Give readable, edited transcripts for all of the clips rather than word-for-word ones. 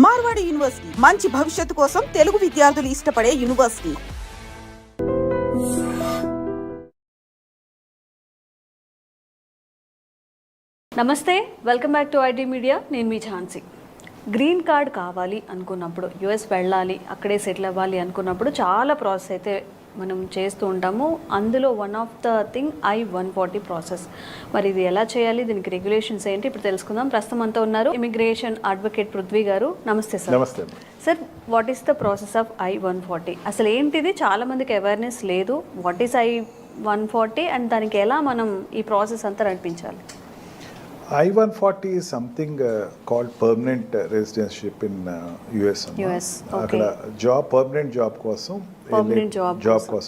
Marwadi university మంచి భవిష్యత్తు కోసం తెలుగు విద్యార్థులు ఇష్టపడే యూనివర్సిటీ. నమస్తే, welcome back to IT media. నేను మీ ఝాన్సీ. గ్రీన్ కార్డ్ కావాలి అనుకున్నప్పుడు, యుఎస్ వెళ్ళాలి, అక్కడే సెటిల్ అవ్వాలి అనుకున్నప్పుడు చాలా ప్రాసెస్ అయితే మనం చేస్తూ ఉంటాము. అందులో one of the thing I-140 process. మరి ఇది ఎలా చేయాలి, దీనికి రెగ్యులేషన్స్ ఏంటి, ఇప్పుడు తెలుసుకుందాం. ప్రస్తుతం అంతా ఉన్నారు ఇమిగ్రేషన్ అడ్వకేట్ పృథ్వీ గారు. నమస్తే సార్. నమస్తే sir. What is the process of I-140? అసలు ఏంటిది? చాలా మందికి అవేర్నెస్ లేదు. వాట్ ఈస్ I-140 అండ్ దానికి ఎలా మనం ఈ ప్రాసెస్ అంతా నడిపించాలి? I-140 is something called permanent residencyship in US. అక్కడ పర్మనెంట్ జాబ్ కోసం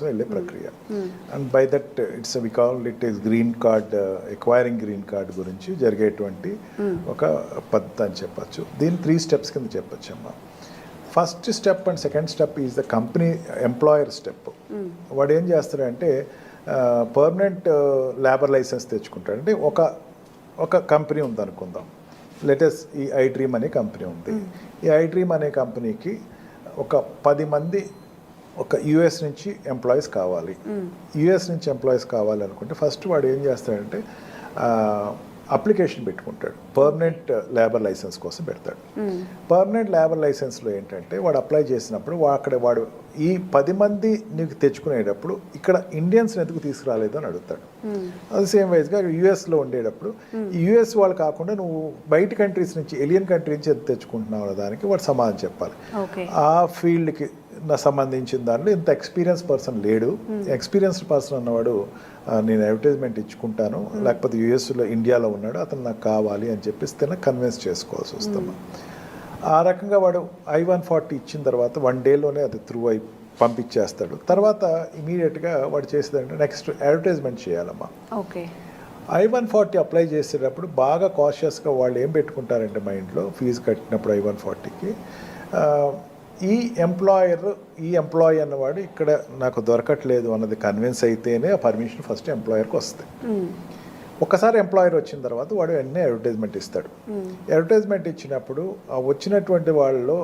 వెళ్ళే ప్రక్రియ. And by that it's we call it is green card, acquiring green card గురించి జరిగేటువంటి ఒక పద్ధతి అని చెప్పచ్చు. దీని 3 స్టెప్స్ కింద చెప్పచ్చు అమ్మా. First step and second step is the company employer step. వాడు ఏం చేస్తాడంటే పర్మనెంట్ లేబర్ లైసెన్స్ తెచ్చుకుంటాడు. అంటే ఒక కంపెనీ ఉంది అనుకుందాం, లెటెస్ ఈ iDream అనే కంపెనీ ఉంది. ఈ iDream అనే కంపెనీకి ఒక 10 మంది ఒక యుఎస్ నుంచి ఎంప్లాయీస్ కావాలి. యుఎస్ నుంచి ఎంప్లాయీస్ కావాలి అనుకుంటే ఫస్ట్ వాడు ఏం చేస్తాడంటే అప్లికేషన్ పెట్టుకుంటాడు, పర్మనెంట్ లేబర్ లైసెన్స్ కోసం పెడతాడు. పర్మనెంట్ లేబర్ లైసెన్స్లో ఏంటంటే వాడు అప్లై చేసినప్పుడు వాడు ఈ 10 మంది నీకు తెచ్చుకునేటప్పుడు ఇక్కడ ఇండియన్స్ని ఎందుకు తీసుకురాలేదు అని అడుగుతాడు. అది సేమ్ వైజ్గా యుఎస్లో ఉండేటప్పుడు యుఎస్ వాళ్ళు కాకుండా నువ్వు బయట కంట్రీస్ నుంచి, ఎలియన్ కంట్రీ నుంచి ఎంత తెచ్చుకుంటున్నావు దానికి వాడు సమాధానం చెప్పాలి. ఆ ఫీల్డ్కి సంబంధించిన దాంట్లో ఇంత ఎక్స్పీరియన్స్ పర్సన్ లేడు. ఎక్స్పీరియన్స్డ్ పర్సన్ అన్నవాడు నేను అడ్వర్టైజ్మెంట్ ఇచ్చుకుంటాను, లేకపోతే యుఎస్లో ఇండియాలో ఉన్నాడు, అతను నాకు కావాలి అని చెప్పేసి కన్విన్స్ చేసుకోవాల్సి వస్తాము. ఆ రకంగా వాడు I-140 ఇచ్చిన తర్వాత 1 డేలోనే అది త్రూ అయి పంపించేస్తాడు. తర్వాత ఇమీడియట్గా వాడు చేసేదంటే నెక్స్ట్ అడ్వర్టైజ్మెంట్ చేయాలమ్మా. I-140 అప్లై చేసేటప్పుడు బాగా కాషియస్గా వాళ్ళు ఏం పెట్టుకుంటారంటే మైండ్లో, ఫీజు కట్టినప్పుడు I-140కి ఈ ఎంప్లాయీ అన్నవాడు ఇక్కడ నాకు దొరకట్లేదు అన్నది కన్విన్స్ అయితేనే ఆ పర్మిషన్ ఫస్ట్ ఎంప్లాయర్కి వస్తుంది. ఒకసారి ఎంప్లాయర్ వచ్చిన తర్వాత వాడు వెంటనే అడ్వర్టైజ్మెంట్ ఇస్తాడు. అడ్వర్టైజ్మెంట్ ఇచ్చినప్పుడు వచ్చినటువంటి వాళ్ళలో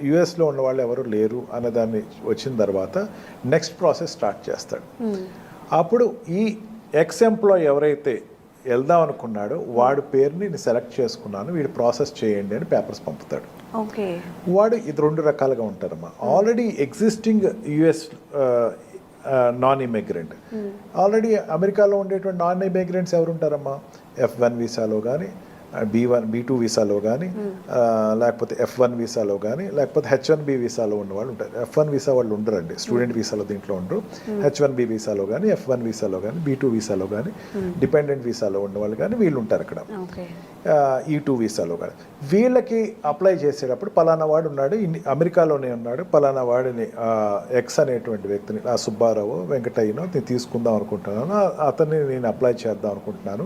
యుఎస్లో ఉన్న వాళ్ళు ఎవరు లేరు అన్నదాన్ని వచ్చిన తర్వాత నెక్స్ట్ ప్రాసెస్ స్టార్ట్ చేస్తాడు. అప్పుడు ఈ ఎక్స్ ఎంప్లాయీ ఎవరైతే వెళ్దాం అనుకున్నాడో వాడి పేరుని నేను సెలెక్ట్ చేసుకున్నాను, వీడు ప్రాసెస్ చేయండి అని పేపర్స్ పంపుతాడు. వాడు ఇది 2 రకాలుగా ఉంటారమ్మా. Already existing US non immigrant, already అమెరికాలో ఉండేటువంటి నాన్ ఇమిగ్రెంట్స్ ఎవరు ఉంటారమ్మా? F1 వీసాలో కానీ, B2 వీసాలో కానీ, లేకపోతే F1 వీసాలో కానీ, లేకపోతే H1B వీసాలో ఉన్న వాళ్ళు ఉంటారు. F1 వీసా వాళ్ళు ఉండరండి, స్టూడెంట్ వీసాలో దీంట్లో ఉండరు. H1B వీసాలో కానీ, F1 వీసాలో కానీ, B2 వీసాలో కానీ, డిపెండెంట్ వీసాలో ఉన్న వాళ్ళు కానీ వీళ్ళు ఉంటారు అక్కడ. E2 వీసాలో కానీ వీళ్ళకి అప్లై చేసేటప్పుడు పలానా వాడు ఉన్నాడు, అమెరికాలోనే ఉన్నాడు, పలానా వాడిని ఎక్స్ అనేటువంటి వ్యక్తిని, ఆ సుబ్బారావు వెంకటయ్యనో నేను తీసుకుందాం అనుకుంటున్నాను, అతన్ని నేను అప్లై చేద్దాం అనుకుంటున్నాను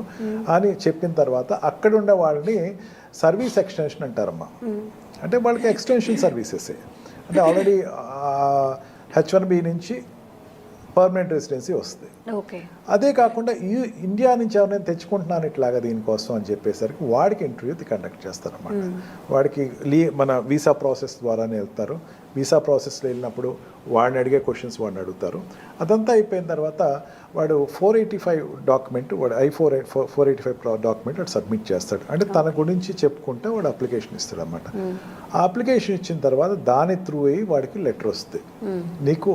అని చెప్పిన తర్వాత అక్కడ ఉన్న వాళ్ళని సర్వీస్ ఎక్స్టెన్షన్ అంటారమ్మా. అంటే వాళ్ళకి ఎక్స్టెన్షన్ సర్వీసెస్, అంటే ఆల్రెడీ H1B నుంచి పర్మనెంట్ రెసిడెన్సీ వస్తుంది. అదే కాకుండా ఇండియా నుంచి ఎవరైనా తెచ్చుకుంటున్నాను ఇట్లాగా దీనికోసం అని చెప్పేసరికి వాడికి ఇంటర్వ్యూ కండక్ట్ చేస్తారన్నమాట. వాడికి మన వీసా ప్రాసెస్ ద్వారానే వెళ్తారు. వీసా ప్రాసెస్లో వెళ్ళినప్పుడు వాడిని అడిగే క్వశ్చన్స్ వాడిని అడుగుతారు. అదంతా అయిపోయిన తర్వాత వాడు 485 డాక్యుమెంట్, వాడు I-485 డాక్యుమెంట్ వాడు సబ్మిట్ చేస్తాడు. అంటే తన గురించి చెప్పుకుంటే వాడు అప్లికేషన్ ఇస్తాడు అనమాట. ఆ అప్లికేషన్ ఇచ్చిన తర్వాత దాని త్రూ అయ్యి వాడికి లెటర్ వస్తుంది, నీకు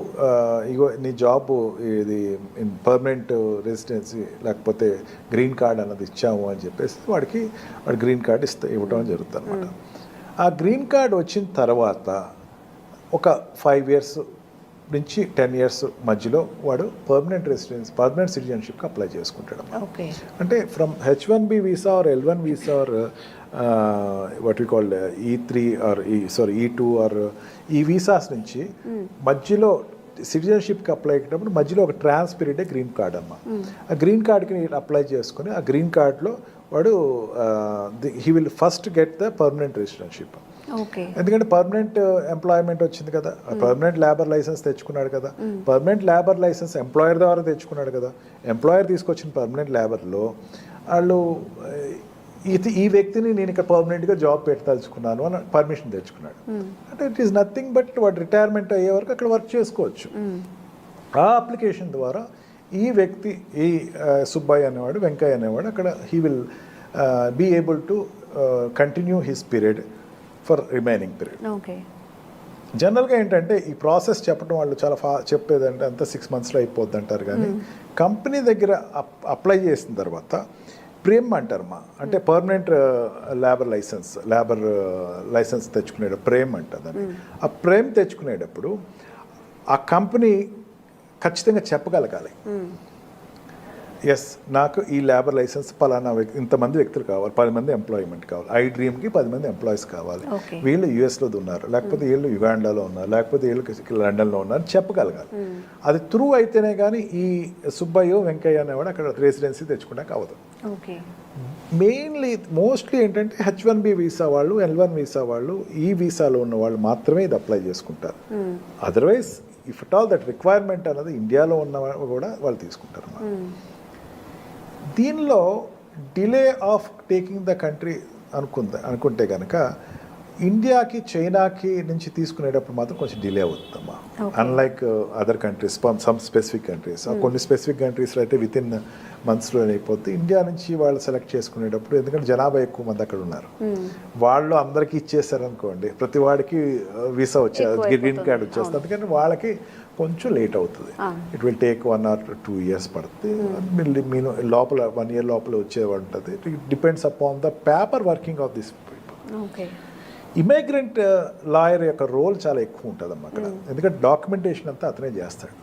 ఇగో నీ జాబ్ ఇది పర్మనెంట్ రెసిడెన్సీ లేకపోతే గ్రీన్ కార్డ్ అన్నది ఇచ్చాము అని చెప్పేసి వాడు గ్రీన్ కార్డ్ ఇవ్వడం జరుగుతుంది అనమాట. ఆ గ్రీన్ కార్డ్ వచ్చిన తర్వాత ఒక 5 years నుంచి 10 years మధ్యలో వాడు పర్మనెంట్ సిటిజన్షిప్కి అప్లై చేసుకుంటాడు. అంటే from H1B visa or L1 visa or what we call E3 or E2 or ఈ వీసాస్ నుంచి మధ్యలో సిటిజన్షిప్కి అప్లై అయ్యేటప్పుడు మధ్యలో ఒక ట్రాన్స్ పీరియడ్ గ్రీన్ కార్డ్ అమ్మ. ఆ గ్రీన్ కార్డ్కి అప్లై చేసుకుని ఆ గ్రీన్ కార్డ్లో వాడు he will first get the permanent residentship. ఎందుకంటే పర్మనెంట్ ఎంప్లాయ్మెంట్ వచ్చింది కదా, పర్మనెంట్ లేబర్ లైసెన్స్ తెచ్చుకున్నాడు కదా, పర్మనెంట్ లేబర్ లైసెన్స్ ఎంప్లాయర్ ద్వారా తెచ్చుకున్నాడు కదా. ఎంప్లాయర్ తీసుకొచ్చిన పర్మనెంట్ లేబర్లో వాళ్ళు ఈ వ్యక్తిని నేను ఇక్కడ పర్మనెంట్గా జాబ్ పెట్టదలుచుకున్నాను అని పర్మిషన్ తెచ్చుకున్నాడు. అంటే ఇట్ ఈస్ నథింగ్ బట్ వాడు రిటైర్మెంట్ అయ్యే వరకు అక్కడ వర్క్ చేసుకోవచ్చు. ఆ అప్లికేషన్ ద్వారా ఈ వ్యక్తి, ఈ సుబ్బయ్య అనేవాడు, వెంకయ్య అనేవాడు అక్కడ he will be able to continue his period for remaining period. Okay. జనరల్గా ఏంటంటే ఈ ప్రాసెస్ చెప్పడం వాళ్ళు చాలా చెప్పేదంటే అంతా 6 monthsలో అయిపోద్ది అంటారు, కానీ కంపెనీ దగ్గర అప్లై చేసిన తర్వాత ప్రేమ్ అంటారమ్మా, అంటే పర్మనెంట్ లేబర్ లైసెన్స్ తెచ్చుకునేటప్పుడు ప్రేమ్ అంటుందని. ఆ ప్రేమ్ తెచ్చుకునేటప్పుడు ఆ కంపెనీ ఖచ్చితంగా చెప్పగలగాలి, ఎస్ నాకు ఈ లేబర్ లైసెన్స్ పలానా ఇంతమంది వ్యక్తులు కావాలి, 10 మంది ఎంప్లాయ్మెంట్ కావాలి, ఐ డ్రీమ్కి 10 మంది ఎంప్లాయీస్ కావాలి, వీళ్ళు యూఎస్లో ఉన్నారు, లేకపోతే వీళ్ళు యుగాండాలో ఉన్నారు, లేకపోతే వీళ్ళు లండన్లో ఉన్నారు చెప్పగలగాలి. అది త్రూ అయితేనే కానీ ఈ సుబ్బయ్య వెంకయ్య అనేవాడు అక్కడ రెసిడెన్సీ తెచ్చుకోవడానికి అవ్వదు. మోస్ట్లీ ఏంటంటే H1B వీసా వాళ్ళు, L1 వీసా వాళ్ళు, ఈ వీసాలో ఉన్న వాళ్ళు మాత్రమే ఇది అప్లై చేసుకుంటారు. Otherwise if at all that requirement అనేది ఇండియాలో ఉన్న కూడా వాళ్ళు తీసుకుంటారు. దీనిలో delay of taking the country అనుకుంటే కనుక ఇండియాకి చైనాకి నుంచి తీసుకునేటప్పుడు మాత్రం కొంచెం డిలే అవుతుందమ్మా. Unlike other countries, some specific countries, కొన్ని స్పెసిఫిక్ కంట్రీస్లో అయితే విత్ ఇన్ మంత్స్లో అయిపోతుంది. ఇండియా నుంచి వాళ్ళు సెలెక్ట్ చేసుకునేటప్పుడు, ఎందుకంటే జనాభా ఎక్కువ మంది అక్కడ ఉన్నారు, వాళ్ళు అందరికీ ఇచ్చేసారనుకోండి, ప్రతి వాడికి వీసా గ్రీన్ కార్డ్ వచ్చేస్తుంది, అందుకని వాళ్ళకి కొంచెం లేట్ అవుతుంది. It will take 1 or 2 years పడుతుంది. మీరు లోపల 1 year లోపల వచ్చేవాడు ఉంటుంది. It depends upon the paper working of this people. Immigrant lawyer యొక్క రోల్ చాలా ఎక్కువ ఉంటుందమ్మా అక్కడ, ఎందుకంటే డాక్యుమెంటేషన్ అంతా అతనే చేస్తాడు.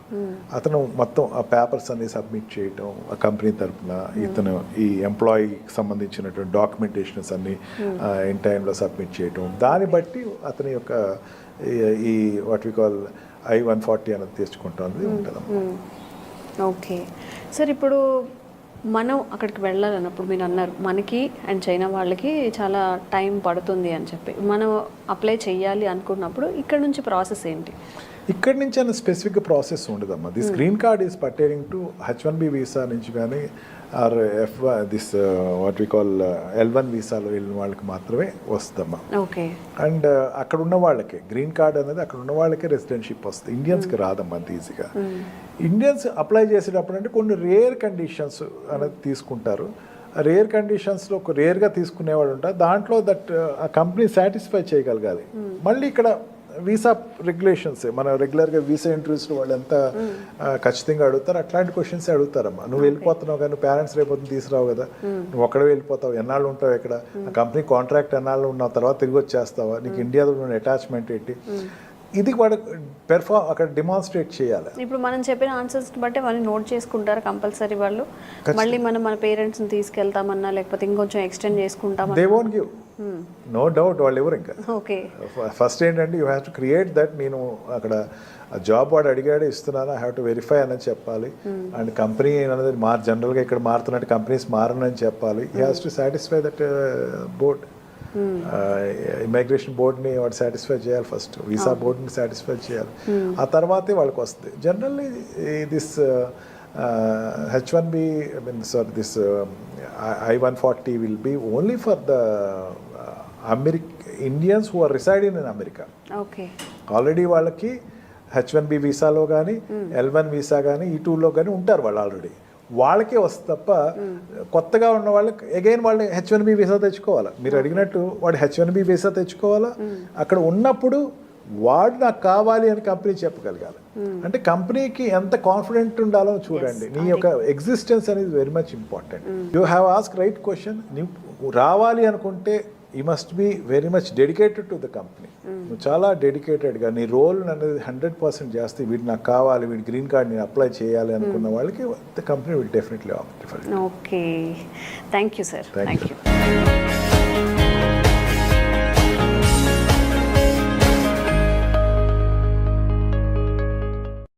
అతను మొత్తం ఆ పేపర్స్ అన్ని సబ్మిట్ చేయటం, ఆ కంపెనీ తరఫున ఇతను ఈ ఎంప్లాయీకి సంబంధించినటువంటి డాక్యుమెంటేషన్స్ అన్ని ఇన్ టైంలో సబ్మిట్ చేయటం, దాన్ని బట్టి అతని యొక్క ఈ వాట్ వి కాల్ I-140 అనేది తెచ్చుకుంటుంది ఉంటుందమ్మా. ఓకే సార్, ఇప్పుడు మనం అక్కడికి వెళ్ళాలన్నప్పుడు మీరు అన్నారు మనకి అండ్ చైనా వాళ్ళకి చాలా టైం పడుతుంది అని చెప్పి, మనం అప్లై చేయాలి అనుకున్నప్పుడు ఇక్కడ నుంచి ప్రాసెస్ ఏంటి? ఇక్కడ నుంచి అన్న స్పెసిఫిక్ ప్రాసెస్ ఉండదమ్మా. This green card is pertaining to H1B visa నుంచి కానీ or this what we call L1 వీసాలో వెళ్ళిన వాళ్ళకి మాత్రమే వస్తుందమ్మా. ఓకే. అండ్ అక్కడ ఉన్న వాళ్ళకి గ్రీన్ కార్డ్ అనేది అక్కడ ఉన్న వాళ్ళకే రెసిడెన్షిప్ వస్తుంది, ఇండియన్స్కి రాదమ్మా అంత ఈజీగా. ఇండియన్స్ అప్లై చేసేటప్పుడు అంటే కొన్ని రేర్ కండిషన్స్ అనేది తీసుకుంటారు. రేర్ కండిషన్స్లో ఒక రేర్గా తీసుకునేవాడు ఉంటారు, దాంట్లో దట్ ఆ కంపెనీ సాటిస్ఫై చేయగలగాలి. మళ్ళీ ఇక్కడ వీసా రెగ్యులేషన్స్, మన రెగ్యులర్గా వీసా ఇంటర్వ్యూస్లో వాళ్ళు ఎంత ఖచ్చితంగా అడుగుతారు, అట్లాంటి క్వశ్చన్స్ అడుగుతారమ్మా. నువ్వు వెళ్ళిపోతున్నావు కానీ నువ్వు పేరెంట్స్ రేపు తీసుకురావు కదా, నువ్వు ఒక్కడే వెళ్ళిపోతావు, ఎన్నాళ్ళు ఉంటావు ఇక్కడ, ఆ కంపెనీ కాంట్రాక్ట్ ఎన్నాళ్ళు ఉన్నావు, తర్వాత తిరిగి వచ్చేస్తావా, నీకు ఇండియాలో ఉన్న అటాచ్మెంట్ ఏంటి, ఇది వాడు అక్కడ డిమాన్స్ట్రేట్ చేయాలి. ఇప్పుడు మనం చెప్పిన ఆన్సర్స్ బట్టి వాళ్ళు నోట్ చేసుకుంటారు కంపల్సరీ వాళ్ళు. మళ్ళీ మనం మన పేరెంట్స్ని తీసుకెళ్తామన్నా లేకపోతే ఇంకొంచెం ఎక్స్టెండ్ చేసుకుంటామన్నా they won't give, no doubt వాళ్ళు ఎవరు. ఇంకా ఓకే, ఫస్ట్ ఏంటంటే you have to create that, నేను అక్కడ జాబ్ వాడు అడిగాడు ఇస్తున్నాను, ఐ హ్యావ్ టు వెరిఫై అనేది చెప్పాలి. అండ్ కంపెనీ అనేది జనరల్గా ఇక్కడ మారుతున్నట్టు కంపెనీస్ మారనని చెప్పాలి. He has to satisfy that board, immigration బోర్డ్ని వాడు సాటిస్ఫై చేయాలి ఫస్ట్, వీసా బోర్డ్ని సాటిస్ఫై చేయాలి, ఆ తర్వాతే వాళ్ళకి వస్తుంది. Generally this H1B, this I-140 will be only for the Indians who are residing in America. Okay. Already వాళ్ళకి H1B వీసాలో కానీ L1 వీసా కానీ ఈ 2లో కానీ ఉంటారు వాళ్ళు ఆల్రెడీ, వాళ్ళకే వస్తుంది తప్ప కొత్తగా ఉన్న వాళ్ళకి అగైన్ వాళ్ళు H1B వీసా తెచ్చుకోవాలా. మీరు అడిగినట్టు వాడు H1B వీసా తెచ్చుకోవాలా, అక్కడ ఉన్నప్పుడు వాడు నాకు కావాలి అని కంపెనీ చెప్పగలగాలి. అంటే కంపెనీకి ఎంత కాన్ఫిడెంట్ ఉండాలో చూడండి. నీ యొక్క ఎగ్జిస్టెన్స్ అనేది very much important. You have ask right question. నువ్వు రావాలి అనుకుంటే you must be very much dedicated to the company. నువ్వు చాలా డెడికేటెడ్గా నీ రోల్ అనేది 100% చేస్తే వీడు నాకు కావాలి, వీడి గ్రీన్ కార్డ్ నేను అప్లై చేయాలి అనుకున్న వాళ్ళకి the company will definitely opt for it. Okay, thank you sir. Thank you.